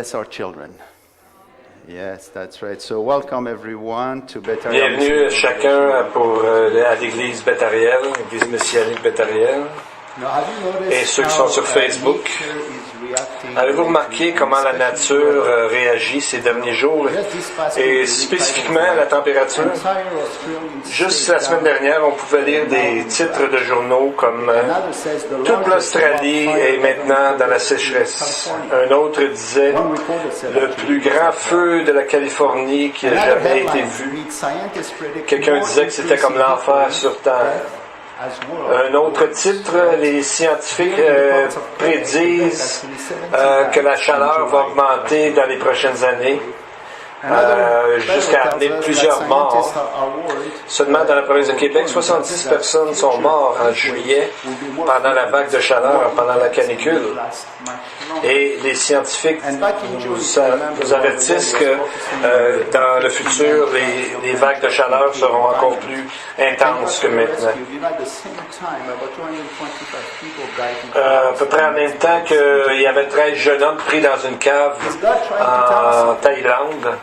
bless our children. Yes, that's right. So welcome everyone to Beth-Ariel. Bienvenue chacun à l'église Beth-Ariel, l'église messianique Beth-Ariel. Et ceux qui sont sur Facebook, avez-vous remarqué comment la nature réagit ces derniers jours et spécifiquement la température? Juste la semaine dernière, on pouvait lire des titres de journaux comme « Toute l'Australie est maintenant dans la sécheresse ». Un autre disait « Le plus grand feu de la Californie qui a jamais été vu ». Quelqu'un disait que c'était comme l'enfer sur Terre. Un autre titre, les scientifiques prédisent que la chaleur va augmenter dans les prochaines années, jusqu'à amener plusieurs morts. Seulement dans la province de Québec, 70 personnes sont mortes en juillet pendant la vague de chaleur, pendant la canicule. Et les scientifiques nous avertissent que dans le futur, les vagues de chaleur seront encore plus intenses que maintenant. À peu près en même temps qu'il y avait 13 jeunes hommes pris dans une cave en Thaïlande.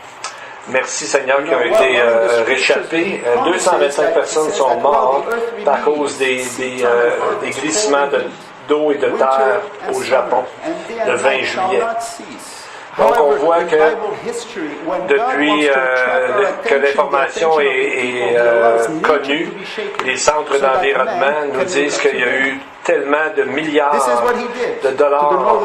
Merci Seigneur qui ont été réchappés. 225 personnes sont mortes à cause des glissements d'eau et de terre au Japon le 20 juillet. Donc on voit que depuis que l'information est connue, les centres d'environnement nous disent qu'il y a eu tellement de milliards de dollars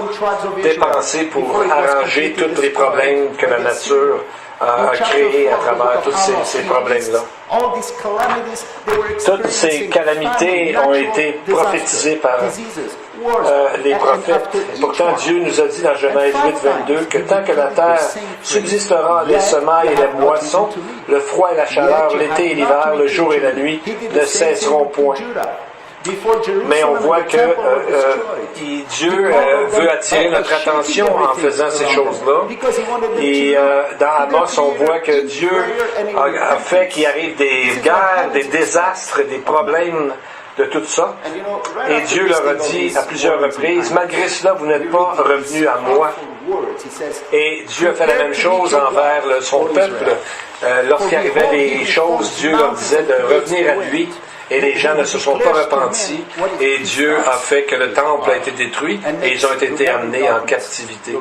dépensés pour arranger tous les problèmes que la nature a créé à travers tous ces problèmes-là. Toutes ces calamités ont été prophétisées par les prophètes. Et pourtant, Dieu nous a dit dans Genèse 8:22 que tant que la terre subsistera, les semailles et les moissons, le froid et la chaleur, l'été et l'hiver, le jour et la nuit ne cesseront point. Mais on voit que Dieu veut attirer notre attention en faisant ces choses-là. Et dans Amos, on voit que Dieu a fait qu'il arrive des guerres, des désastres, des problèmes de tout ça. Et Dieu leur a dit à plusieurs reprises, malgré cela, vous n'êtes pas revenus à moi. Et Dieu a fait la même chose envers son peuple. Lorsqu'il arrivait des choses, Dieu leur disait de revenir à lui. Et les gens ne se sont pas repentis, et Dieu a fait que le temple a été détruit, et ils ont été amenés en captivité.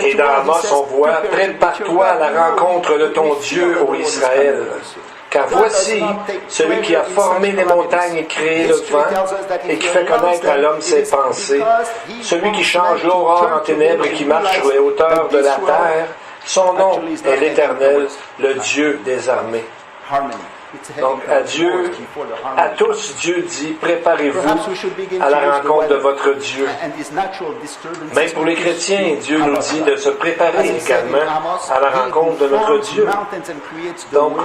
Et dans Amos, on voit, prépare-toi à la rencontre de ton Dieu, ô Israël. Car voici celui qui a formé les montagnes et créé le vent, et qui fait connaître à l'homme ses pensées, celui qui change l'aurore en ténèbres et qui marche sur les hauteurs de la terre. Son nom est l'Éternel, le Dieu des armées. Donc, à tous, Dieu dit, préparez-vous à la rencontre de votre Dieu. Même pour les chrétiens, Dieu nous dit de se préparer également à la rencontre de notre Dieu. Donc,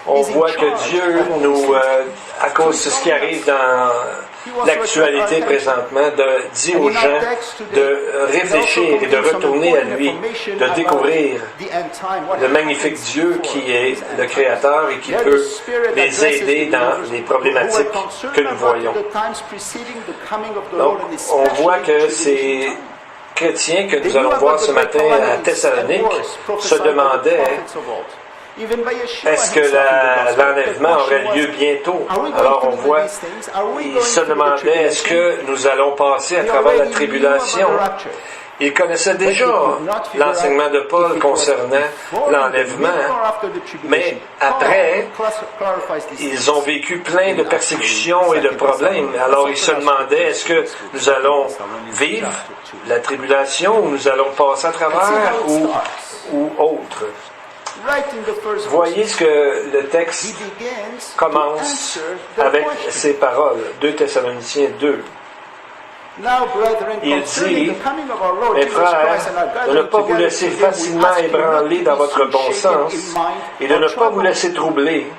on voit que Dieu nous, à cause de ce qui arrive dans l'actualité présentement, dit aux gens de réfléchir et de retourner à lui, de découvrir le magnifique Dieu qui est le Créateur et qui peut les aider dans les problématiques que nous voyons. Donc, on voit que ces chrétiens que nous allons voir ce matin à Thessalonique se demandaient est-ce que l'enlèvement aurait lieu bientôt? Alors on voit, ils se demandaient est-ce que nous allons passer à travers la tribulation? Ils connaissaient déjà l'enseignement de Paul concernant l'enlèvement, mais après, ils ont vécu plein de persécutions et de problèmes. Alors ils se demandaient, est-ce que nous allons vivre la tribulation ou nous allons passer à travers ou autre? Voyez ce que le texte commence avec ces paroles. 2 Thessaloniciens 2. Il dit, mes frères, de ne pas vous laisser facilement ébranler dans votre bon sens et de ne pas vous laisser troubler,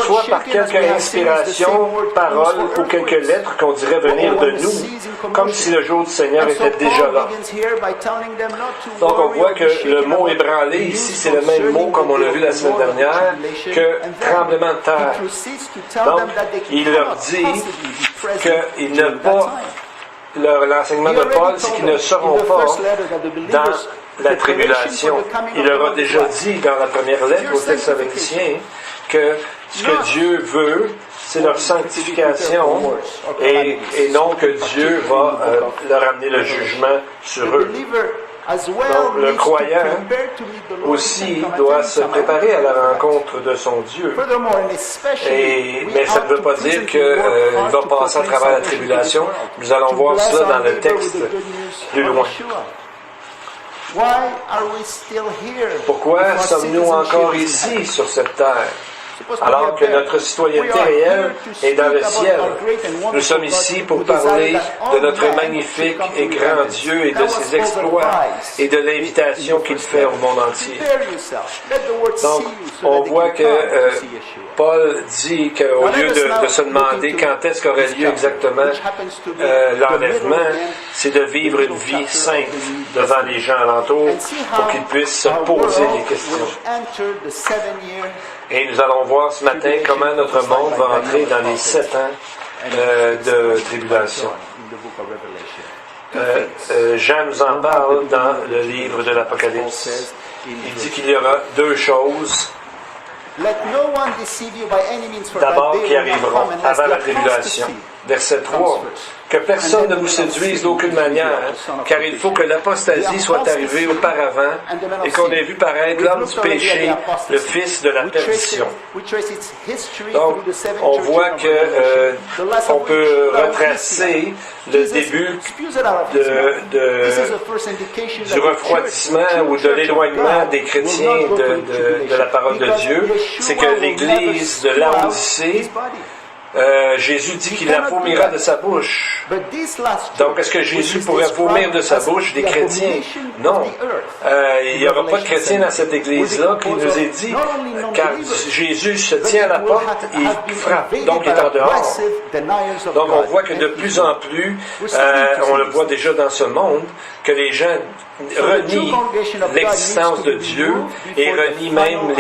soit par quelque inspiration, parole ou quelques lettres qu'on dirait venir de nous, comme si le jour du Seigneur était déjà là. Donc on voit que le mot ébranler ici, c'est le même mot comme on l'a vu la semaine dernière, que tremblement de terre. Donc il leur dit qu'il ne pas l'enseignement de Paul, c'est qu'ils ne seront pas dans la tribulation. Il leur a déjà dit dans la première lettre aux Thessaloniciens que ce que Dieu veut, c'est leur sanctification et non que Dieu va leur amener le jugement sur eux. Donc, le croyant aussi doit se préparer à la rencontre de son Dieu. Mais ça ne veut pas dire qu'il va passer à travers la tribulation. Nous allons voir cela dans le texte plus loin. Pourquoi sommes-nous encore ici sur cette terre? Alors que notre citoyenneté réelle est dans le ciel. Nous sommes ici pour parler de notre magnifique et grand Dieu et de ses exploits et de l'invitation qu'il fait au monde entier. Donc, on voit que Paul dit qu'au lieu de se demander quand est-ce qu'aurait lieu exactement l'enlèvement, c'est de vivre une vie sainte devant les gens alentours pour qu'ils puissent se poser des questions. Et nous allons voir ce matin comment notre monde va entrer dans les 7 ans de tribulation. Jean nous en parle dans le livre de l'Apocalypse. Il dit qu'il y aura 2 choses d'abord qui arriveront avant la tribulation. Verset 3. Que personne ne vous séduise d'aucune manière, car il faut que l'apostasie soit arrivée auparavant et qu'on ait vu paraître l'homme du péché, le fils de la perdition. Donc, on voit que on peut retracer le début du refroidissement ou de l'éloignement des chrétiens de la parole de Dieu. C'est que l'Église de Laodicée, Jésus dit qu'il la vomira de sa bouche. Donc, est-ce que Jésus pourrait vomir de sa bouche des chrétiens? Non. Il n'y aura pas de chrétiens dans cette Église-là qui nous est dit, car Jésus se tient à la porte et il frappe. Donc, il est en dehors. Donc, on voit que de plus en plus, on le voit déjà dans ce monde, que les gens renient l'existence de Dieu et renient même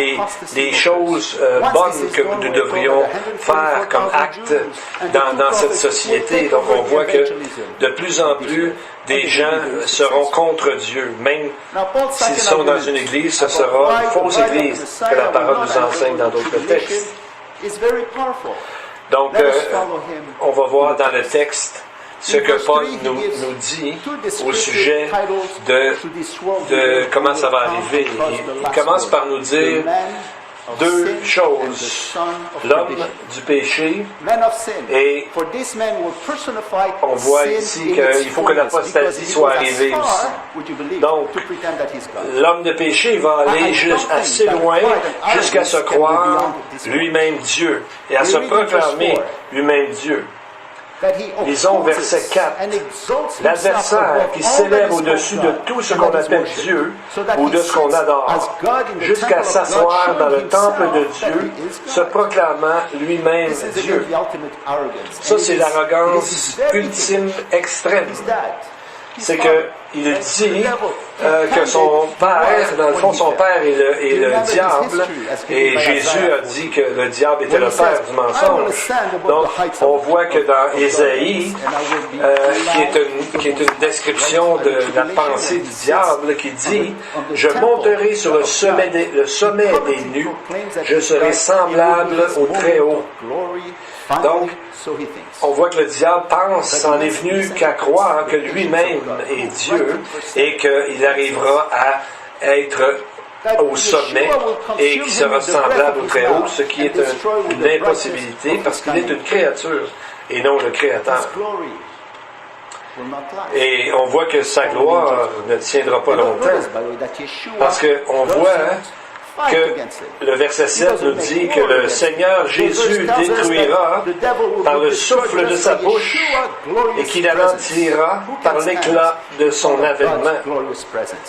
les choses bonnes que nous devrions faire comme acte dans cette société. Donc on voit que de plus en plus des gens seront contre Dieu. Même s'ils sont dans une église, ce sera une fausse église que la parole nous enseigne dans d'autres textes. Donc on va voir dans le texte ce que Paul nous dit au sujet de comment ça va arriver. Il commence par nous dire 2 choses. L'homme du péché, et on voit ici qu'il faut que l'apostasie soit arrivée aussi. Donc, l'homme de péché va aller assez loin jusqu'à se croire lui-même Dieu et à se proclamer lui-même Dieu. Lisons verset 4. L'adversaire qui s'élève au-dessus de tout ce qu'on appelle Dieu ou de ce qu'on adore, jusqu'à s'asseoir dans le temple de Dieu, se proclamant lui-même Dieu. Ça, c'est l'arrogance ultime extrême. C'est qu'il dit que son père, dans le fond, son père est le diable, et Jésus a dit que le diable était le père du mensonge. Donc, on voit que dans Ésaïe, qui est une description de la pensée du diable, qui dit « Je monterai sur le sommet des nues, je serai semblable au Très-Haut. » Donc, on voit que le diable pense, en est venu qu'à croire que lui-même est Dieu et qu'il arrivera à être au sommet et qu'il sera semblable au Très-Haut, ce qui est une impossibilité parce qu'il est une créature et non le Créateur. Et on voit que sa gloire ne tiendra pas longtemps parce qu'on voit que le verset 7 nous dit que le Seigneur Jésus détruira par le souffle de sa bouche et qu'il anéantira par l'éclat de son avènement.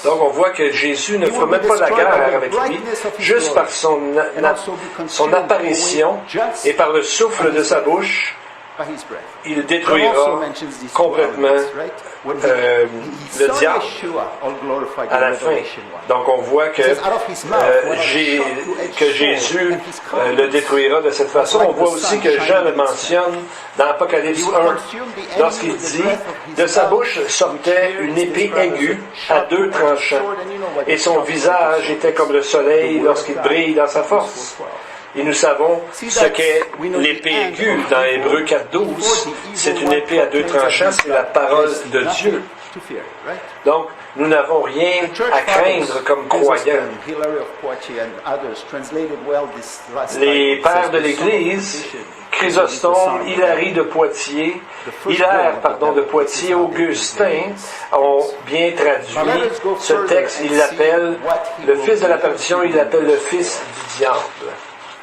Donc on voit que Jésus ne fera même pas la guerre avec lui, juste par son apparition et par le souffle de sa bouche, il détruira complètement le diable à la fin. Donc on voit que Jésus le détruira de cette façon. On voit aussi que Jean le mentionne dans Apocalypse 1, lorsqu'il dit « De sa bouche sortait une épée aiguë à 2 tranchants, et son visage était comme le soleil lorsqu'il brille dans sa force. » Et nous savons ce qu'est l'épée aiguë dans Hébreux 4.12. C'est une épée à 2 tranchants, c'est la parole de Dieu. Donc, nous n'avons rien à craindre comme croyants. Les pères de l'Église, Chrysostome, Hilaire de Poitiers, Augustin, ont bien traduit ce texte. Il l'appelle le fils de la perdition, il l'appelle le fils du diable.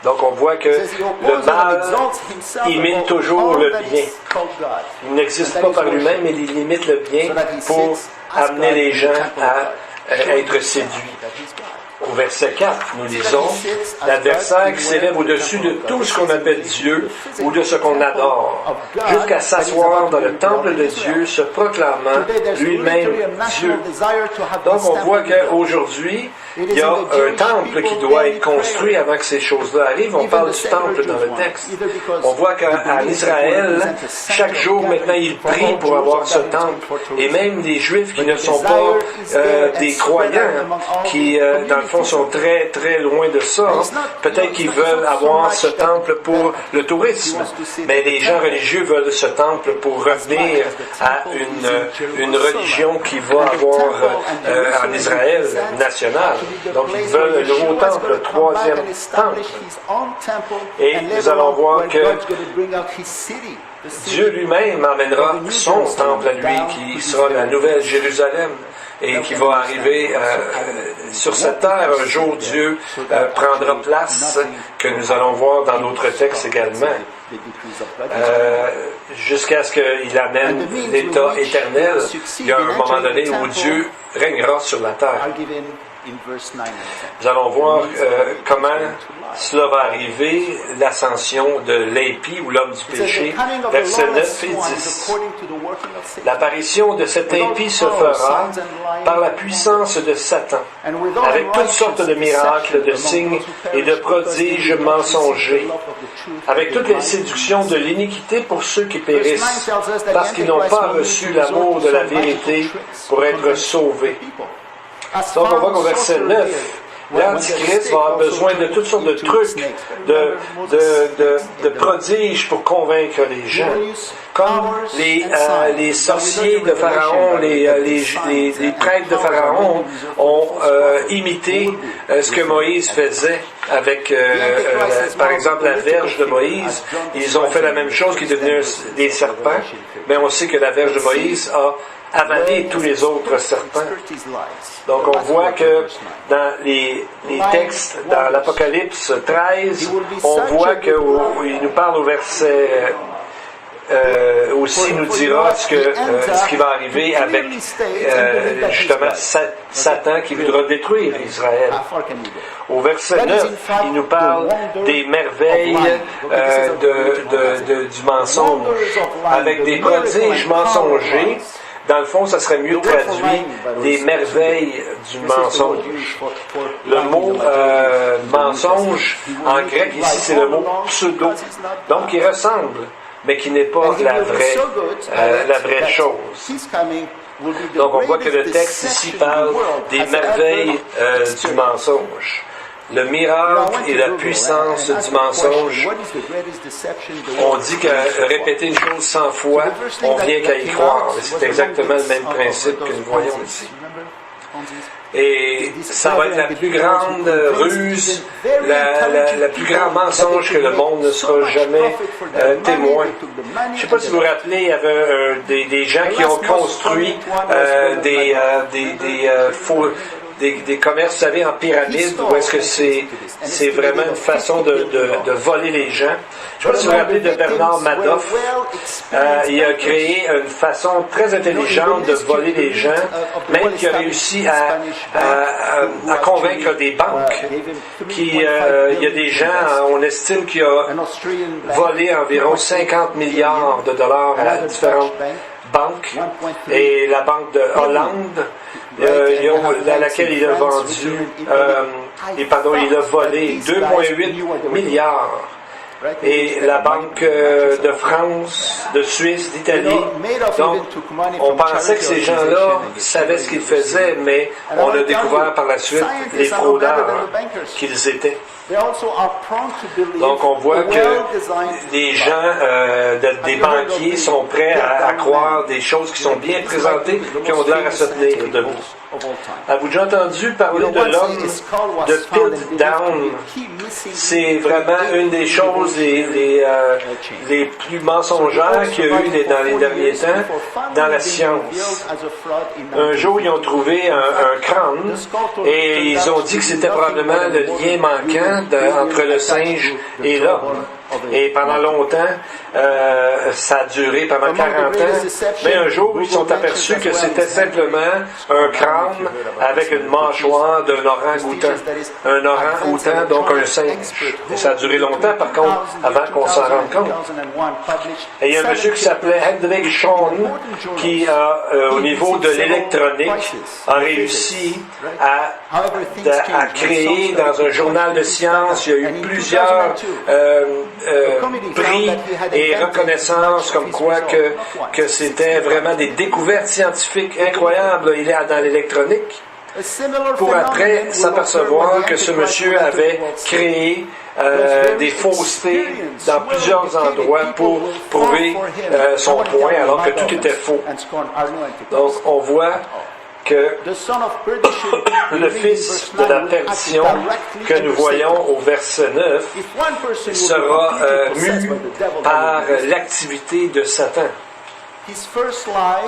Donc on voit que le mal imite toujours le bien. Il n'existe pas par lui-même, mais il imite le bien pour amener les gens à être séduits. Au verset 4, nous lisons « L'adversaire qui s'élève au-dessus de tout ce qu'on appelle Dieu ou de ce qu'on adore, jusqu'à s'asseoir dans le temple de Dieu, se proclamant lui-même Dieu. » Donc on voit qu'aujourd'hui, il y a un temple qui doit être construit avant que ces choses-là arrivent. On parle du temple dans le texte. On voit qu'en Israël, chaque jour maintenant, ils prient pour avoir ce temple. Et même les Juifs qui ne sont pas des croyants, qui dans le fond sont très très loin de ça, peut-être qu'ils veulent avoir ce temple pour le tourisme. Mais les gens religieux veulent ce temple pour revenir à une religion qui va avoir en Israël nationale. Donc ils veulent le nouveau temple, le 3e temple. Et nous allons voir que Dieu lui-même amènera son temple à lui, qui sera la nouvelle Jérusalem, et qui va arriver sur cette terre. Un jour, Dieu prendra place, que nous allons voir dans d'autres textes également, jusqu'à ce qu'il amène l'état éternel. Il y a un moment donné où Dieu régnera sur la terre. Nous allons voir comment cela va arriver, l'ascension de l'impie ou l'homme du péché, versets 9 et 10. L'apparition de cet impie se fera par la puissance de Satan, avec toutes sortes de miracles, de signes et de prodiges mensongers, avec toutes les séductions de l'iniquité pour ceux qui périssent, parce qu'ils n'ont pas reçu l'amour de la vérité pour être sauvés. Donc on voit qu'au verset 9, l'Antichrist va avoir besoin de toutes sortes de trucs, de prodiges pour convaincre les gens. Comme les sorciers de Pharaon, les prêtres de Pharaon ont imité ce que Moïse faisait avec, par exemple, la verge de Moïse. Ils ont fait la même chose, qui devenaient des serpents, mais on sait que la verge de Moïse a avalé tous les autres serpents. Donc on voit que dans les textes, dans l'Apocalypse 13, on voit qu'il nous parle au verset aussi nous dira ce qui va arriver avec justement Satan qui voudra détruire Israël. Au verset 9, il nous parle des merveilles du mensonge, avec des prodiges mensongers. Dans le fond, ça serait mieux traduit des merveilles du mensonge. Le mot mensonge, en grec, ici, c'est le mot pseudo. Donc, il ressemble, mais qui n'est pas la vraie chose. Donc, on voit que le texte ici parle des merveilles du mensonge. Le miracle et la puissance du mensonge. On dit que répéter une chose 100 fois, on vient qu'à y croire. C'est exactement le même principe que nous voyons ici. Et ça va être la plus grande ruse, la plus grande mensonge que le monde ne sera jamais témoin. Je ne sais pas si vous vous rappelez, il y avait des gens qui ont construit des faux des commerces, vous savez, en pyramide, ou est-ce que c'est vraiment une façon de voler les gens? Je ne sais pas si vous vous rappelez de Bernard Madoff. Il a créé une façon très intelligente de voler les gens, même qu'il a réussi à convaincre des banques. Il y a des gens, on estime qu'il a volé environ 50 milliards de dollars à différentes banques, et la banque de Hollande, à laquelle il a vendu, il a volé 2,8 milliards. Et la Banque de France, de Suisse, d'Italie. Donc, on pensait que ces gens-là savaient ce qu'ils faisaient, mais on a découvert par la suite les fraudeurs qu'ils étaient. Donc, on voit que les gens, des banquiers sont prêts à croire des choses qui sont bien présentées, qui ont l'air à se tenir debout. Avez-vous déjà entendu parler de l'homme de Piltdown? C'est vraiment une des choses les plus mensongères qu'il y a eu dans les derniers temps dans la science. Un jour, ils ont trouvé un crâne et ils ont dit que c'était probablement le lien manquant entre le singe et l'homme. Et pendant longtemps, ça a duré pendant 40 ans, mais un jour, ils sont aperçus que c'était simplement un crâne avec une mâchoire d'un orang-outan. Un orang-outan, donc un singe. Et ça a duré longtemps, par contre, avant qu'on s'en rende compte. Et il y a un monsieur qui s'appelait Hendrik Schön, qui, au niveau de l'électronique, a réussi à créer dans un journal de science, il y a eu plusieurs prix et reconnaissances comme quoi que c'était vraiment des découvertes scientifiques incroyables. Il est dans l'électronique. Pour après s'apercevoir que ce monsieur avait créé des faussetés dans plusieurs endroits pour prouver son point alors que tout était faux. Donc on voit que le fils de la perdition que nous voyons au verset 9 sera mu par l'activité de Satan.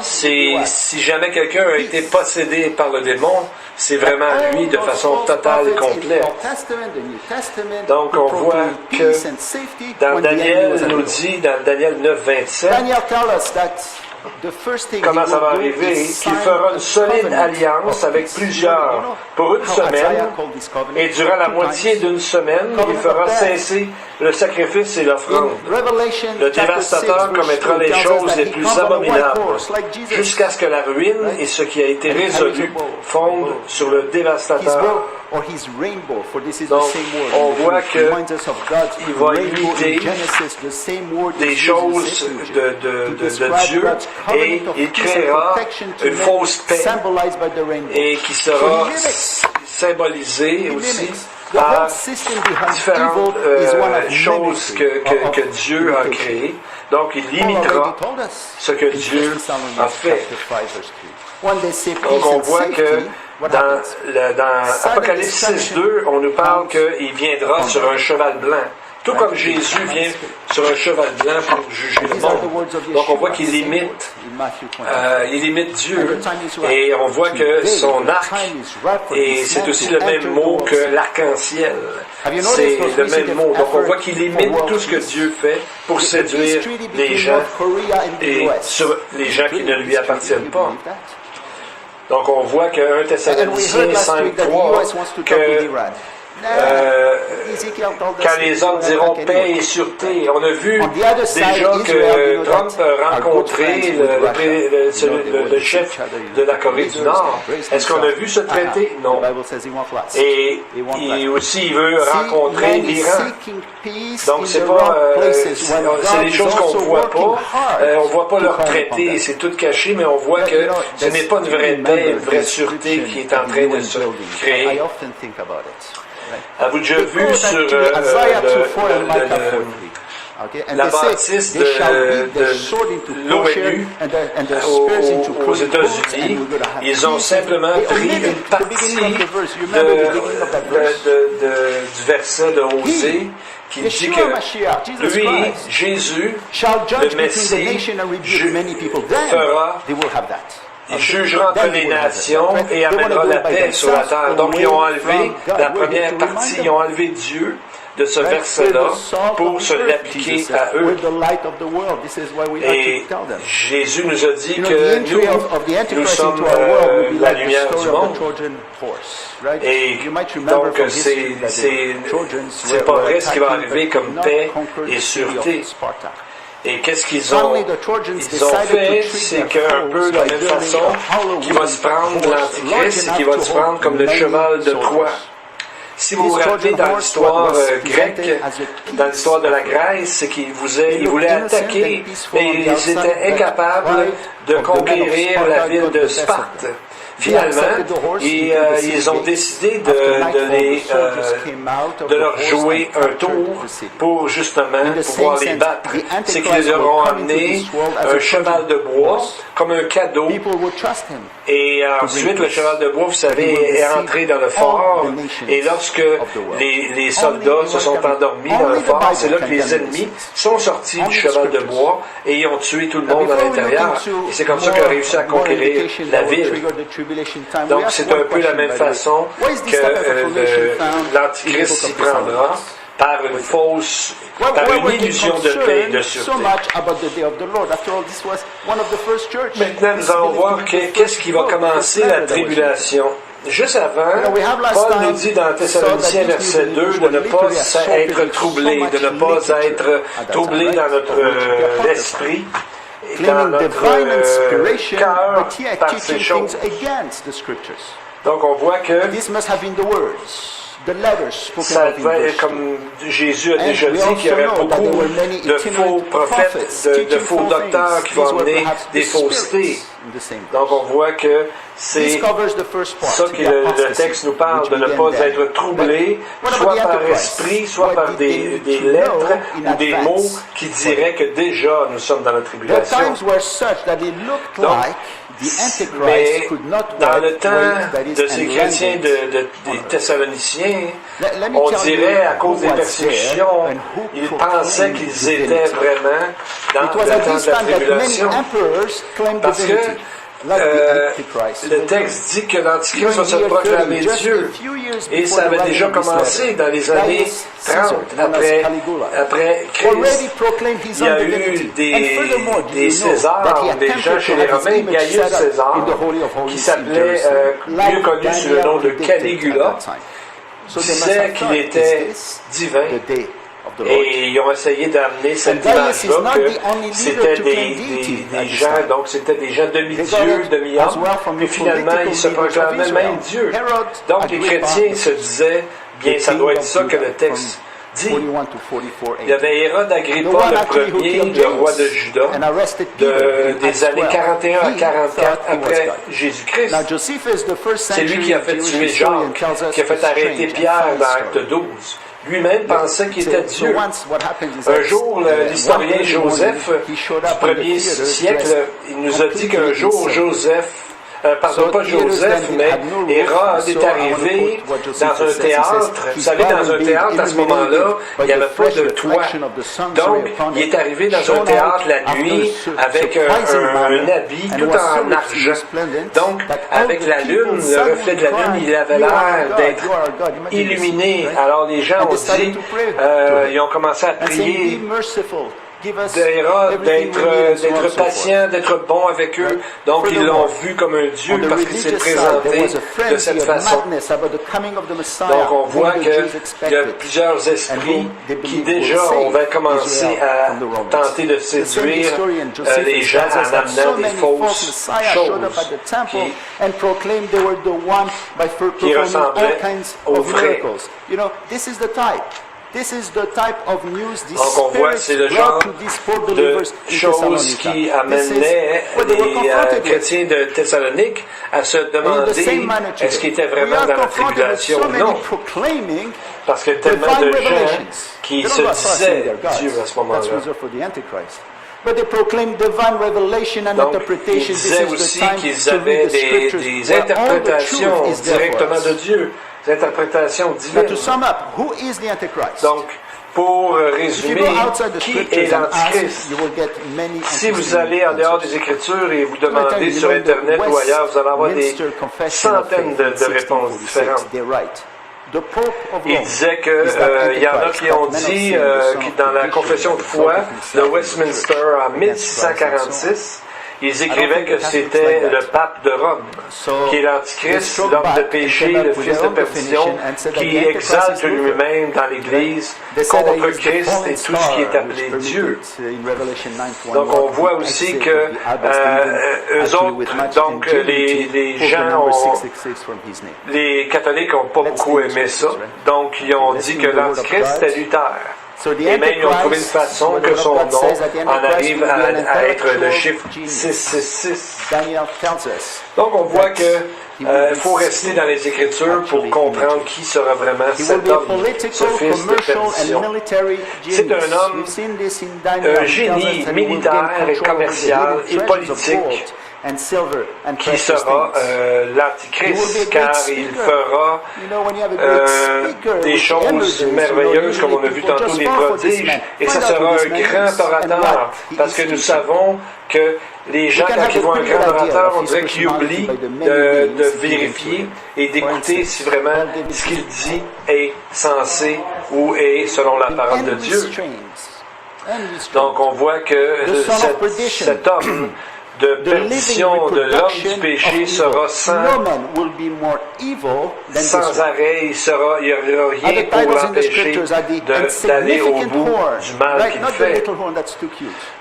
Si jamais quelqu'un a été possédé par le démon, c'est vraiment lui de façon totale et complète. Donc on voit que dans Daniel nous dit, dans Daniel 9, 27, comment ça va arriver, qu'il fera une solide alliance avec plusieurs pour une semaine, et durant la moitié d'une semaine, il fera cesser le sacrifice et l'offrande. Le dévastateur commettra les choses les plus abominables, jusqu'à ce que la ruine et ce qui a été résolu fondent sur le dévastateur. Donc, on voit qu'il va imiter des choses de Dieu et il créera une fausse paix et qui sera symbolisée aussi par différentes choses que Dieu a créées. Donc, il imitera ce que Dieu a fait. Donc, on voit que dans Apocalypse 6.2, on nous parle qu'il viendra sur un cheval blanc. Tout comme Jésus vient sur un cheval blanc pour juger le monde. Donc on voit qu'il imite Dieu. Et on voit que son arc, et c'est aussi le même mot que l'arc-en-ciel. C'est le même mot. Donc on voit qu'il imite tout ce que Dieu fait pour séduire les gens, et sur les gens qui ne lui appartiennent pas. Donc on voit que 1 Thessaloniciens 5.3, que quand les hommes diront paix et sûreté, on a vu déjà que Trump a rencontré le chef de la Corée du Nord. Est-ce qu'on a vu ce traité? Non. Et il veut rencontrer l'Iran. Donc c'est pas, c'est des choses qu'on voit pas. On voit pas leur traité, c'est tout caché, mais on voit que ce n'est pas une vraie paix, une vraie sûreté qui est en train de se créer. Avez-vous déjà vu sur la bâtisse de l'ONU aux États-Unis? Ils ont simplement pris une partie du verset de Osée qui dit que lui, Jésus, le Messie, Il jugera entre les nations et amènera la paix sur la terre. Donc, ils ont enlevé la première partie, ils ont enlevé Dieu de ce verset-là pour se l'appliquer à eux. Et Jésus nous a dit que nous sommes la lumière du monde. Et donc, c'est pas vrai ce qui va arriver comme paix et sûreté. Et qu'est-ce qu'ils ont? Ils ont fait, c'est qu'un peu de la même façon qu'il va se prendre l'Antichrist et qu'il va se prendre comme le cheval de Troie. Si vous vous rappelez dans l'histoire grecque, dans l'histoire de la Grèce, c'est qu'ils voulaient attaquer, mais ils étaient incapables de conquérir la ville de Sparte. Finalement, ils ont décidé de leur jouer un tour pour justement pouvoir les battre. C'est qu'ils leur ont amené un cheval de bois comme un cadeau. Et ensuite, le cheval de bois, vous savez, est entré dans le fort. Et lorsque les soldats se sont endormis dans le fort, c'est là que les ennemis sont sortis du cheval de bois et ils ont tué tout le monde à l'intérieur. Et c'est comme ça qu'ils ont réussi à conquérir la ville. Donc, c'est un peu la même façon que l'Antichrist s'y prendra par une illusion de paix et de sûreté. Maintenant, nous allons voir qu'est-ce qui va commencer la tribulation. Juste avant, Paul nous dit dans Thessaloniciens verset 2 de ne pas être troublé, de ne pas être troublé dans notre esprit, dans notre cœur par ces choses. Donc on voit que ça devait être comme Jésus a déjà dit qu'il y aurait beaucoup de faux prophètes, de faux docteurs qui vont amener des faussetés. Donc on voit que c'est ça que le texte nous parle, de ne pas être troublé, soit par esprit, soit par des lettres ou des mots qui diraient que déjà nous sommes dans la tribulation. Donc, mais dans le temps de ces chrétiens des Thessaloniciens, on dirait à cause des persécutions, ils pensaient qu'ils étaient vraiment dans le temps de la tribulation. Parce que le texte dit que l'Antichrist va se proclamer Dieu. Et ça avait déjà commencé dans les années 30, après Christ. Il y a eu des Césars, des gens chez les Romains, Gaius César, qui s'appelait, mieux connu sous le nom de Caligula, disait qu'il était divin. Et ils ont essayé d'amener cette image-là que c'était des gens, donc c'était des gens demi-dieux, demi-hommes, puis finalement ils se proclamaient même Dieu. Donc les chrétiens se disaient, bien ça doit être ça que le texte dit. Il y avait Hérode Agrippa le premier, le roi de Juda, des années 41 à 44 après Jésus-Christ. C'est lui qui a fait tuer Jacques, qui a fait arrêter Pierre dans Acte 12. Lui-même pensait qu'il était Dieu. Un jour, l'historien Joseph du 1er siècle, il nous a dit qu'un jour, pas Joseph, mais Hérode est arrivé dans un théâtre. Vous savez, dans un théâtre, à ce moment-là, il n'y avait pas de toit. Donc, il est arrivé dans un théâtre la nuit avec un habit tout en argent. Donc, avec la lune, le reflet de la lune, il avait l'air d'être illuminé. Alors, les gens ont dit, ils ont commencé à prier d'Hérode, d'être patient, d'être bon avec eux. Donc, ils l'ont vu comme un Dieu parce qu'il s'est présenté de cette façon. Donc, on voit qu'il y a plusieurs esprits qui déjà ont commencé à tenter de séduire les gens en amenant des fausses choses qui ressemblaient aux vraies. Donc on voit que c'est le genre de choses qui amenaient les chrétiens de Thessalonique à se demander est-ce qu'ils étaient vraiment dans la tribulation ou non. Parce qu'il y a tellement de gens qui se disaient Dieu à ce moment-là. Donc, ils disaient aussi qu'ils avaient des interprétations directement de Dieu. Des interprétations divines. Donc, Pour If you résumer, go outside the qui scriptures est and ask, l'Antichrist? you will get many Si vous interesting allez en dehors des answers. Écritures et vous Let me tell demandez you, sur in the Internet ou ailleurs, vous allez avoir des Westminster Confession of centaines Faith in de réponses 1646, différentes. they're right. The Pope of Il Rome disait is that qu'il y en a Antichrist, qui ont that man of dit sin, the son que of dans la perdition, confession de that foi exalted de himself in the Westminster church en against Christ and so on. 1646, ils I don't écrivaient think que the Catholics c'était like that. le pape de Rome, So, qui est they l'Antichrist, struck l'homme de back and péché, came le up with fils their de own perdition, definition and said that qui the Antichrist exalte is Luther. lui-même dans l'Église They said that contre he is the Christ fallen et tout ce qui est star, appelé which Dieu. permitted, in Revelation 9:21, Donc on the voit aussi exit que of the abyss, even eux actually with autres, much donc ingenuity, les pulled the gens number ont, 666 from his name. les catholiques n'ont pas Let's beaucoup see the aimé ça, scriptures, right? donc ils ont Let's dit see que the word of l'Antichrist God. était Luther. So the Et même ils ont trouvé une Antichrist, façon what the que word of son God nom says that the en Antichrist arrive will be an à être le intellectual chiffre genius. 666. Daniel tells us Donc on voit that que he will be faut rester dans les Écritures pour actually comprendre imaged. qui sera vraiment He will cet be a homme, ce political, fils de commercial, and perdition. military C'est genius. un homme, We've seen this in Daniel. un He génie tells us that he will militaire gain et control over the commercial hidden et treasures of politique gold and silver and qui precious sera things. He will be a l'Antichrist, great car speaker. il fera You know, when you have a great speaker des which choses emerges, merveilleuses, you comme know, on a vu people tantôt, just des fall for this prodiges, man. et ça Find out sera who un this man grand is and orateur, what he parce is que nous teaching. savons que les gens, We can quand have ils a voient un pretty grand good idea orateur, of on his dirait qu'ils personality oublient by the many de names given to vérifier him. et d'écouter si vraiment ce qu'il dit est sensé ou est selon la parole de Dieu. Donc on voit que cet homme de perdition de l'homme du péché sera sans arrêt, il n'y aura rien pour l'empêcher d'aller au bout du mal qu'il fait.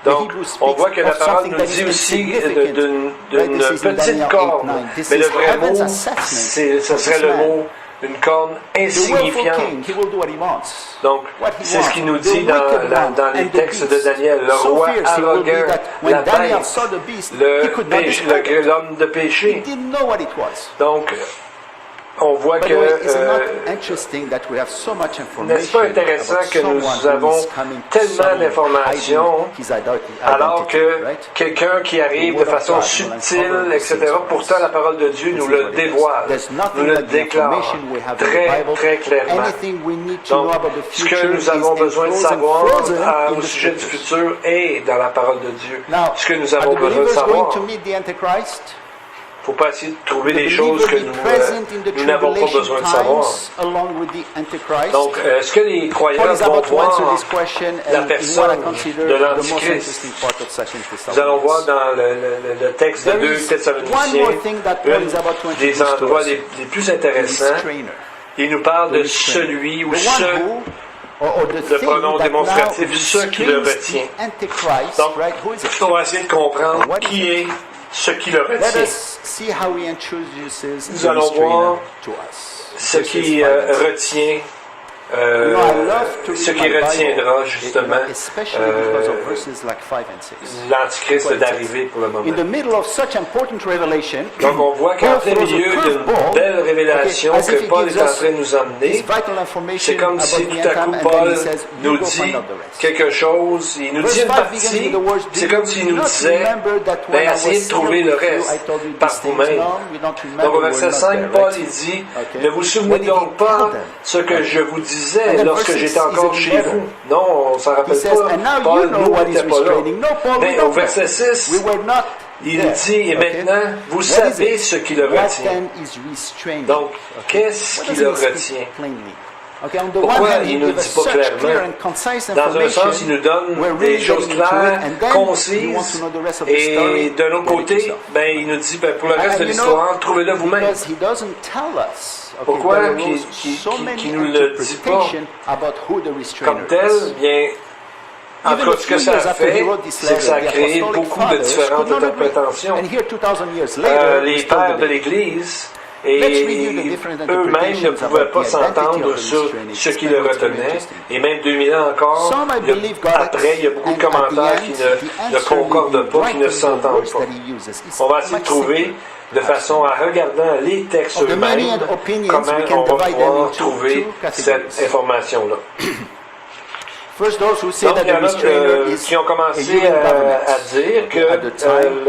Donc, on voit que la parole nous dit aussi d'une petite corne, mais le vrai mot, ce serait le mot une corne insignifiante. Donc, c'est ce qu'il nous dit dans les textes de Daniel. Le roi arrogant, la bête, l'homme de péché. Donc, on voit que n'est-ce pas intéressant que nous avons tellement d'informations alors que quelqu'un qui arrive de façon subtile, etc., pourtant la parole de Dieu nous le dévoile, nous le déclare très, très clairement. Donc, ce que nous avons besoin de savoir au sujet du futur est dans la parole de Dieu. Ce que nous avons besoin de savoir. Il ne faut pas essayer de trouver des choses que nous n'avons pas besoin de savoir. Donc, est-ce que les croyants vont voir la personne de l'Antichrist? Nous allons voir dans le texte de 2 Thessaloniciens, un des endroits les plus intéressants. Il nous parle de celui ou ce, le pronom démonstratif, ce qui le retient. Donc, on va essayer de comprendre qui est ce qui le retient. Nous allons voir ce qui retient, ce qui retiendra justement l'Antichrist d'arriver pour le moment. Donc on voit qu'en plein milieu d'une belle révélation que Paul est en train de nous emmener, c'est comme si tout à coup Paul nous dit quelque chose, il nous dit une partie, c'est comme s'il nous disait, ben essayez de trouver le reste par vous-même. Donc au verset 5, Paul il dit, ne vous souvenez donc pas ce que je vous disais lorsque j'étais encore chez vous. Non, on ne s'en rappelle pas. Paul, nous, on n'était pas là. Mais au verset 6, il dit, et maintenant, vous savez ce qui le retient. Donc, qu'est-ce qui le retient? Pourquoi il ne nous dit pas clairement? Dans un sens, il nous donne des choses claires, concises, et d'un autre côté, ben, il nous dit, ben, pour le reste de l'histoire, trouvez-le vous-même. Pourquoi qu'il ne nous le dit pas comme tel? Bien, en tout cas, ce que ça a fait, c'est que ça a créé beaucoup de différentes interprétations. Les pères de l'Église et eux-mêmes ne pouvaient pas s'entendre sur ce qui le retenait. Et même 2000 ans encore, après, il y a beaucoup de commentaires qui ne concordent pas, qui ne s'entendent pas. On va essayer de trouver, de façon à regarder les textes eux-mêmes, comment on va pouvoir trouver cette information-là. Donc, il y en a qui ont commencé à dire que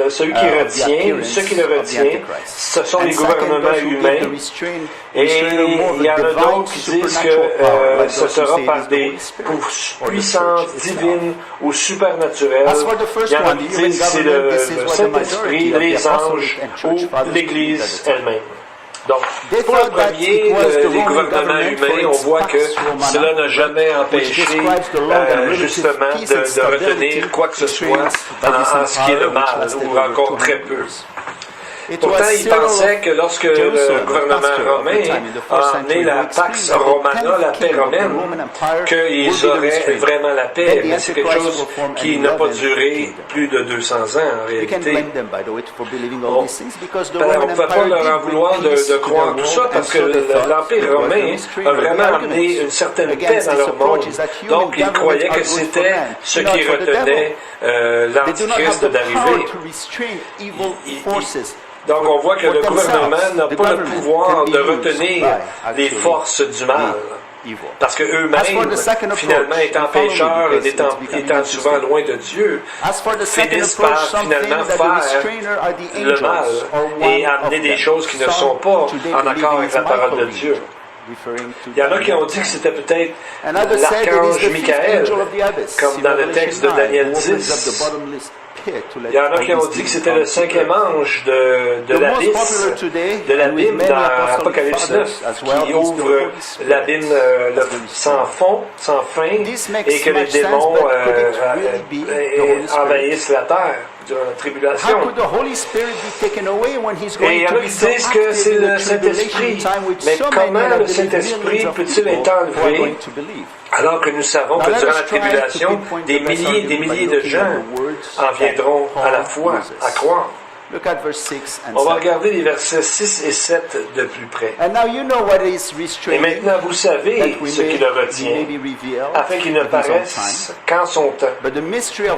celui qui retient, ceux qui le retiennent, ce sont les gouvernements humains. Et il y en a d'autres qui disent que ce sera par des puissances divines ou supernaturelles. Il y en a qui disent que c'est le Saint-Esprit, les anges ou l'Église elle-même. Donc, pour le premier, les gouvernements humains, on voit que cela n'a jamais empêché justement de retenir quoi que ce soit en ce qui est le mal, ou encore très peu. Pourtant, il pensait que lorsque le gouvernement romain a amené la Pax Romana, la paix romaine, qu'ils auraient vraiment la paix, mais c'est quelque chose qui n'a pas duré plus de 200 ans en réalité. On ne peut pas leur en vouloir de croire tout ça, parce que l'Empire romain a vraiment amené une certaine paix dans leur monde. Donc, ils croyaient que c'était ce qui retenait l'Antichrist d'arriver. Donc, on voit que le gouvernement n'a pas le pouvoir de retenir les forces du mal. Parce qu'eux-mêmes, finalement, étant pécheurs et étant souvent loin de Dieu, finissent par finalement faire le mal et amener des choses qui ne sont pas en accord avec la parole de Dieu. Il y en a qui ont dit que c'était peut-être l'archange Michael, comme dans le texte de Daniel 10. Il y en a qui ont dit que c'était le cinquième ange de l'abîme dans Apocalypse 9, qui ouvre l'abîme sans fond, sans fin, et que les démons envahissent la terre durant la tribulation. Et il y en a qui disent que c'est le Saint-Esprit. Mais comment le Saint-Esprit peut-il être enlevé alors que nous savons que durant la tribulation, des milliers de gens en viendront à la foi, à croire? On va regarder les versets 6 et 7 de plus près. Et maintenant, vous savez ce qui le retient, afin qu'il ne paraisse qu'en son temps. Le mystère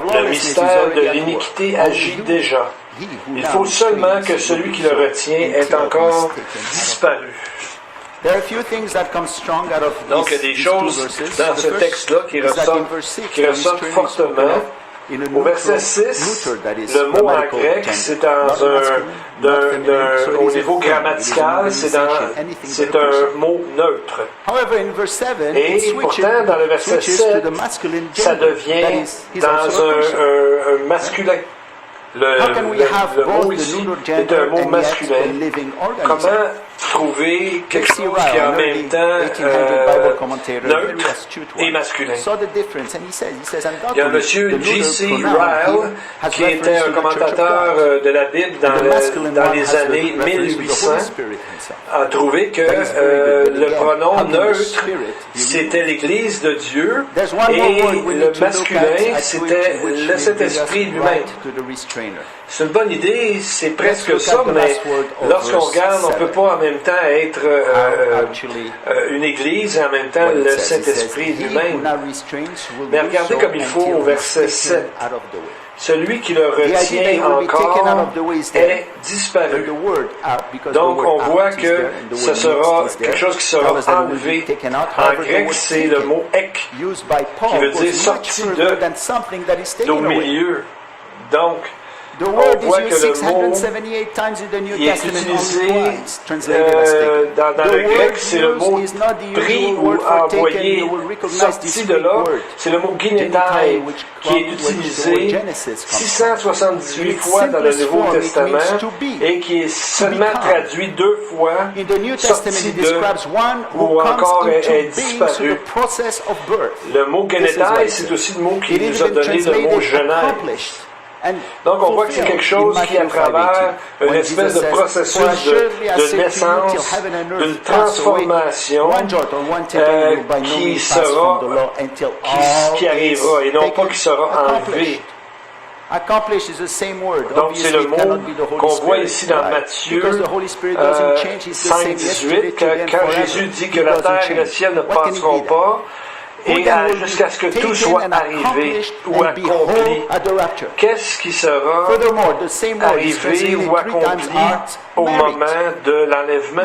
de l'iniquité agit déjà. Il faut seulement que celui qui le retient ait encore disparu. Donc, il y a des choses dans ce texte-là qui ressortent fortement. Au verset 6, le mot en grec, c'est au niveau grammatical, c'est un mot neutre. Et pourtant, dans le verset 7, ça devient dans un masculin. Le mot ici est un mot masculin. Comment trouver quelque chose qui est en même temps neutre et masculin? Il y a un monsieur J.C. Ryle qui était un commentateur de la Bible dans les années 1800, a trouvé que le pronom neutre, c'était l'Église de Dieu, et le masculin, c'était le Saint-Esprit lui-même. C'est une bonne idée, c'est presque ça, mais lorsqu'on regarde, on ne peut pas en même temps être une Église et en même temps le Saint-Esprit lui-même. Mais regardez comme il faut au verset 7. Celui qui le retient encore est disparu. Donc, on voit que ce sera quelque chose qui sera enlevé. En grec, c'est le mot « ek », qui veut dire « sorti de », d'au milieu. Donc, on voit que le mot qui est utilisé dans le grec, c'est le mot pris ou envoyé, sorti de là. C'est le mot ginetai qui est utilisé 678 fois dans le Nouveau Testament et qui est seulement traduit 2 fois, sorti de ou encore est disparu. Le mot ginetai, c'est aussi le mot qui nous a donné le mot Genèse. Donc, on voit que c'est quelque chose qui, à travers une espèce de processus de naissance, d'une transformation qui arrivera et non pas qui sera enlevé. Donc, c'est le mot qu'on voit ici dans Matthieu 5,18, quand Jésus dit que la terre et le ciel ne passeront pas, et jusqu'à ce que tout soit arrivé ou accompli. Qu'est-ce qui sera arrivé ou accompli au moment de l'enlèvement?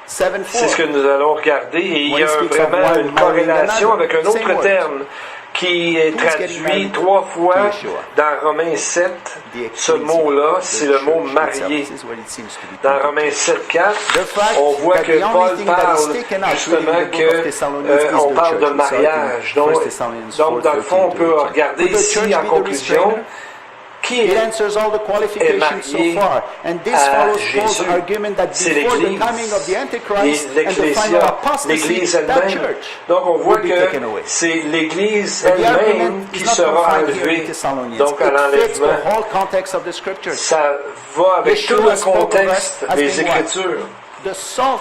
C'est ce que nous allons regarder. Et il y a vraiment une corrélation avec un autre terme qui est traduit 3 fois dans Romains 7. Ce mot-là, c'est le mot marié. Dans Romains 7.4, on voit que Paul parle justement qu'on parle de mariage. Donc, dans le fond, on peut regarder ici en conclusion qui est marié à Jésus. C'est l'Église, l'Église elle-même. Donc on voit que c'est l'Église elle-même qui sera enlevée. Donc à l'enlèvement, ça va avec tout le contexte des Écritures.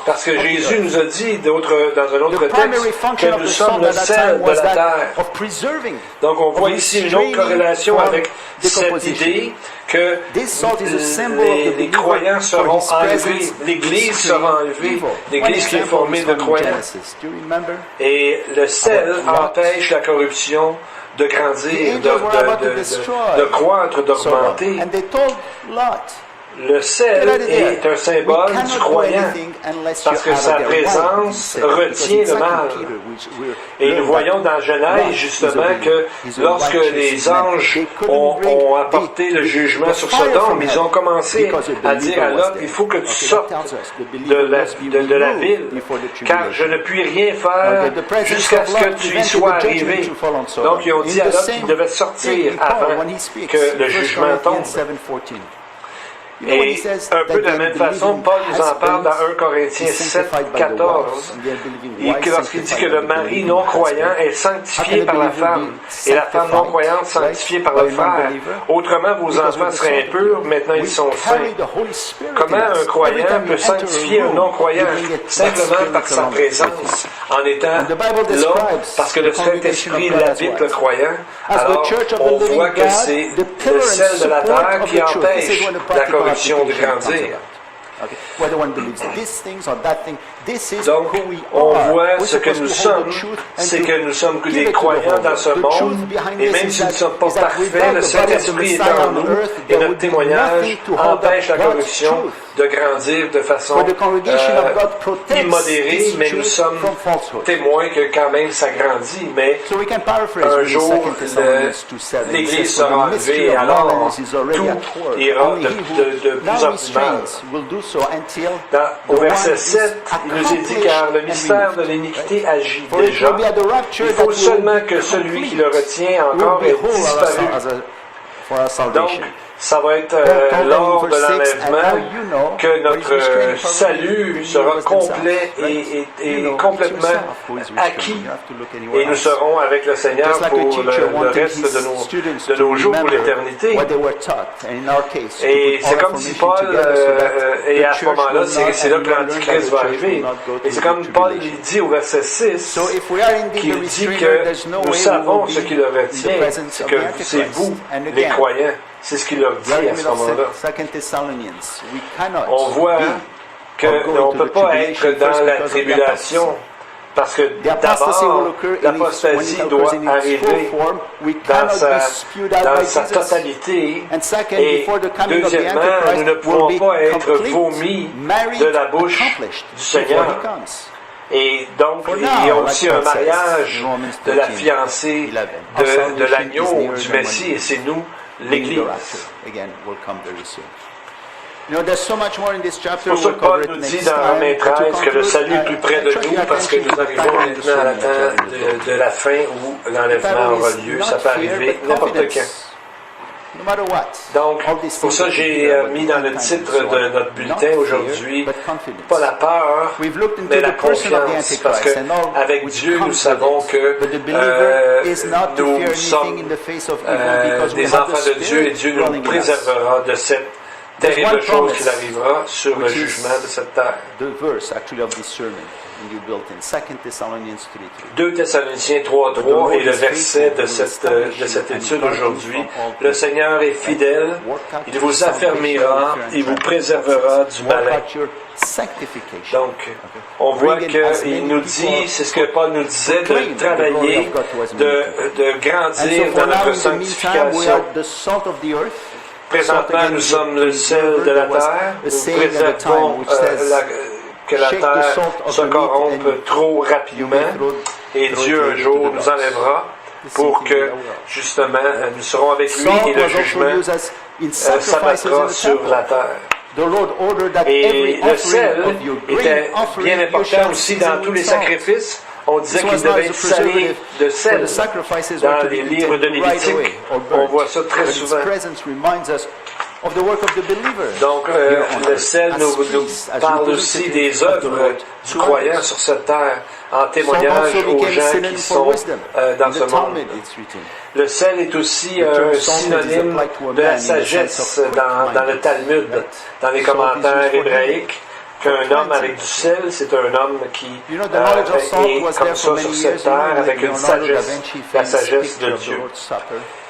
Parce que Jésus nous a dit dans un autre texte que nous sommes le sel de la terre. Donc on voit ici une autre corrélation avec cette idée que les croyants seront enlevés, l'Église sera enlevée, l'Église qui est formée de croyants. Et le sel empêche la corruption de grandir, de croître, d'augmenter. Le sel est un symbole du croyant parce que sa présence retient le mal. Et nous voyons dans Genèse justement que lorsque les anges ont apporté le jugement sur Sodome, ils ont commencé à dire à Lot, il faut que tu sortes de la ville, car je ne puis rien faire jusqu'à ce que tu y sois arrivé. Donc ils ont dit à Lot qu'il devait sortir avant que le jugement tombe. Et un peu de la même façon, Paul nous en parle dans 1 Corinthiens 7, 14, et lorsqu'il dit que le mari non-croyant est sanctifié par la femme, et la femme non-croyante sanctifiée par le frère. Autrement, vos enfants seraient impurs, maintenant ils sont saints. Comment un croyant peut sanctifier un non-croyant? Simplement par sa présence, en étant là, parce que le Saint-Esprit l'habite le croyant. Alors, on voit que c'est le sel de la terre qui empêche la corruption de grandir. Donc, on voit ce que nous sommes, c'est que nous sommes que des croyants dans ce monde, et même si nous ne sommes pas parfaits, le Saint-Esprit est en nous, et notre témoignage empêche la corruption de grandir de façon immodérée, mais nous sommes témoins que quand même ça grandit, mais un jour, l'Église sera enlevée, et alors tout ira de plus en plus mal. Au verset 7, il nous est dit, car le mystère de l'iniquité agit déjà. Il faut seulement que celui qui le retient encore ait disparu. Donc, ça va être lors de l'enlèvement que notre salut sera complet et complètement acquis. Et nous serons avec le Seigneur pour le reste de nos jours, pour l'éternité. Et c'est comme si Paul, et à ce moment-là, c'est là que l'Antichrist va arriver. Et c'est comme Paul il dit au verset 6, qu'il dit que nous savons ce qui le retient, c'est que c'est vous, les croyants. C'est ce qu'il leur dit à ce moment-là. On voit qu'on ne peut pas être dans la tribulation parce que d'abord, l'apostasie doit arriver dans sa totalité. Et deuxièmement, nous ne pouvons pas être vomis de la bouche du Seigneur. Et donc, il y a aussi un mariage de la fiancée de l'agneau du Messie, et c'est nous, l'Église. C'est pour ça que Paul nous dit dans Romains 13 que le salut est plus près de nous parce que nous arrivons maintenant à la temps de la fin où l'enlèvement aura lieu. Ça peut arriver n'importe quand. Donc, pour ça, j'ai mis dans le titre de notre bulletin aujourd'hui, pas la peur, mais la confiance. Parce qu'avec Dieu, nous savons que nous sommes des enfants de Dieu et Dieu nous préservera de cette terrible chose qui arrivera sur le jugement de cette terre. 2 Thessaloniciens 3.3 est le verset de cette étude aujourd'hui. Le Seigneur est fidèle, il vous affermira, il vous préservera du malin. Donc, on voit qu'il nous dit, c'est ce que Paul nous disait, de travailler, de grandir dans notre sanctification. Présentement, nous sommes le sel de la terre, nous préservons que la terre se corrompe trop rapidement et Dieu un jour nous enlèvera pour que justement nous serons avec lui et le jugement s'abattra sur la terre. Et le sel était bien important aussi dans tous les sacrifices. On disait qu'il devait être salé de sel. Dans les livres de Lévitique, on voit ça très souvent. Donc, le sel nous parle aussi des œuvres du croyant sur cette terre, en témoignage aux gens qui sont dans ce monde. Le sel est aussi un synonyme de la sagesse dans le Talmud, dans les commentaires hébraïques. Qu'un homme avec du sel, c'est un homme qui est comme ça sur cette terre avec une sagesse, la sagesse de Dieu.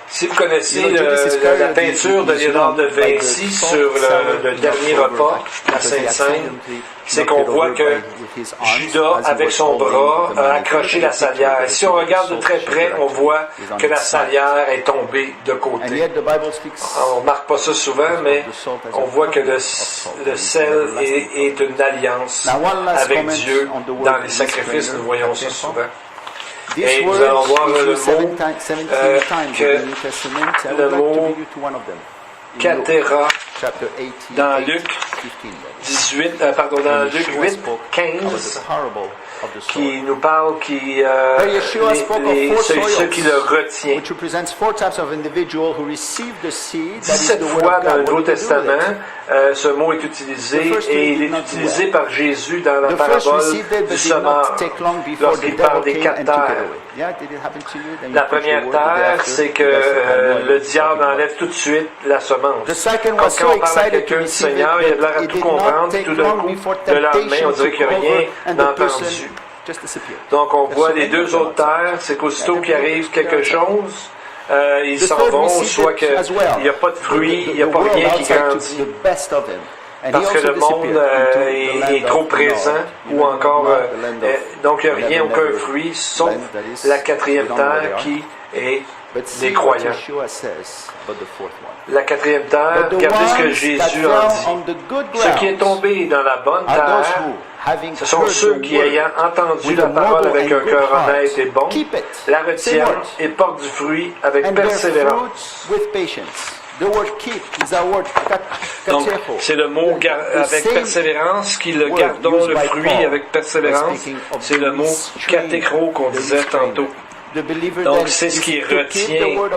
Si vous connaissez la peinture de Léonard de Vinci sur le dernier repas, la Sainte Seine, c'est qu'on voit que Judas, avec son bras, a accroché la salière. Si on regarde de très près, on voit que la salière est tombée de côté. On ne remarque pas ça souvent, mais on voit que le sel est une alliance avec Dieu. Dans les sacrifices, nous voyons ça souvent. Et nous allons voir le mot katera dans Luc 18, dans Luc 8, 15, qui nous parle ceux qui le retient. 17 fois dans le Nouveau Testament, ce mot est utilisé et il est utilisé par Jésus dans la parabole du semeur lorsqu'il parle des 4 terres. La première terre, c'est que le diable enlève tout de suite la semence. Quand on parle à quelqu'un du Seigneur, il a l'air à tout comprendre, tout d'un coup, le lendemain, on dirait qu'il n'y a rien d'entendu. Donc on voit les deux autres terres, c'est qu'aussitôt qu'il arrive quelque chose, ils s'en vont, soit qu'il n'y a pas de fruits, il n'y a pas rien qui grandit. Parce que le monde est trop présent, ou encore, donc il n'y a rien, aucun fruit, sauf la 4e terre qui est des croyants. La 4e terre, regardez ce que Jésus en dit. Ce qui est tombé dans la bonne terre, ce sont ceux qui, ayant entendu la parole avec un cœur honnête et bon, la retiennent et portent du fruit avec persévérance. Donc, c'est le mot avec persévérance, qui le gardons le fruit avec persévérance. C'est le mot katéchro qu'on disait tantôt. Donc, c'est ce qui retient.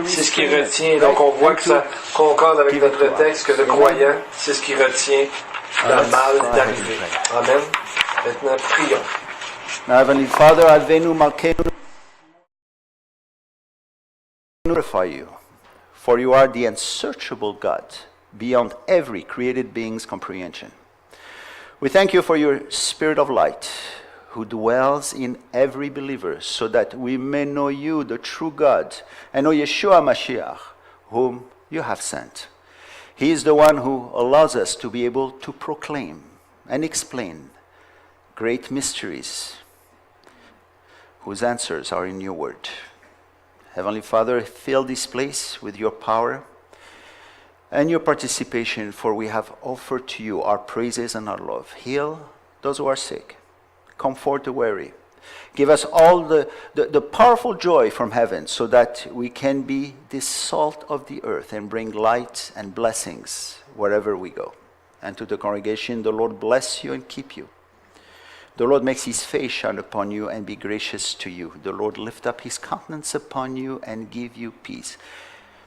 C'est ce qui retient. Donc, on voit que ça concorde avec notre texte, que le croyant, c'est ce qui retient dans le mal d'arriver. Amen. Maintenant, prions. Heavenly Father, advenu malkenu glorify you, for you are the unsearchable God, beyond every created being's comprehension. We thank you for your Spirit of light, who dwells in every believer, so that we may know you, the true God, and know Yeshua Mashiach, whom you have sent. He is the one who allows us to be able to proclaim and explain great mysteries, whose answers are in your word. Heavenly Father, fill this place with your power and your participation, for we have offered to you our praises and our love. Heal those who are sick. Comfort the weary. Give us all the powerful joy from heaven, so that we can be the salt of the earth and bring light and blessings wherever we go. And to the congregation, the Lord bless you and keep you. The Lord makes his face shine upon you and be gracious to you. The Lord lift up his countenance upon you and give you peace.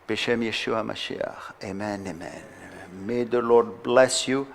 B'Shem Yeshua Mashiach. Amen, amen. May the Lord bless you.